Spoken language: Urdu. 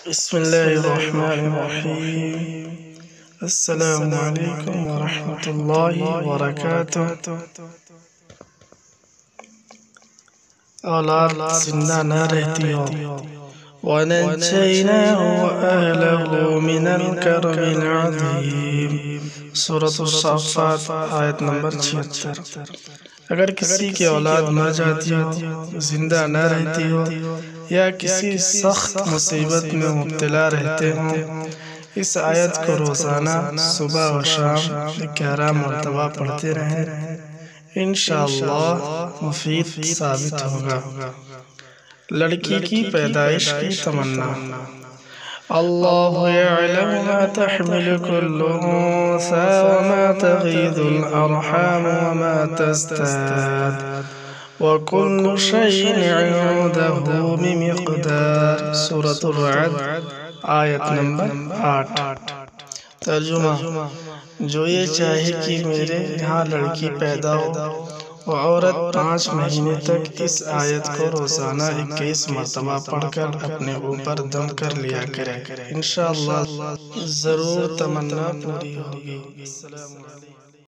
بسم الله الرحمن الرحيم. السلام عليكم ورحمة الله وبركاته. اولاد زندہ نہ رہتی ہو وَنَجَّيْنَاهُ وَأَهْلَهُ مِنَ الْكَرْبِ الْعَظِيمِ سورۃ الصافات آیت نمبر 76۔ اگر کسی کی اولاد مر جاتی ہو، زندہ نہ رہتی ہو یا کسی سخت مصیبت میں مبتلا رہتے ہوں، اس آیت کو روزانہ صبح و شام 11 مرتبہ پڑھتے رہیں، انشاءاللہ مفید ثابت ہوگا۔ لڑکی کی پیدائش کی تمنا۔ اللہ یعلم ما تحمل كل انثى وما تغيض الارحام وما تزداد وكل شيء عنده بمقدار سورۃ الرعد آیت نمبر 8۔ ترجمہ: جو یہ چاہے کہ میرے یہاں لڑکی پیدا ہو، وہ عورت 5 مہینے تک اس آیت کو روزانہ 21 مرتبہ پڑھ کر اپنے اوپر دم کر لیا کرے، انشاءاللہ ضرور تمنا پوری ہوگی۔ السلام علیکم۔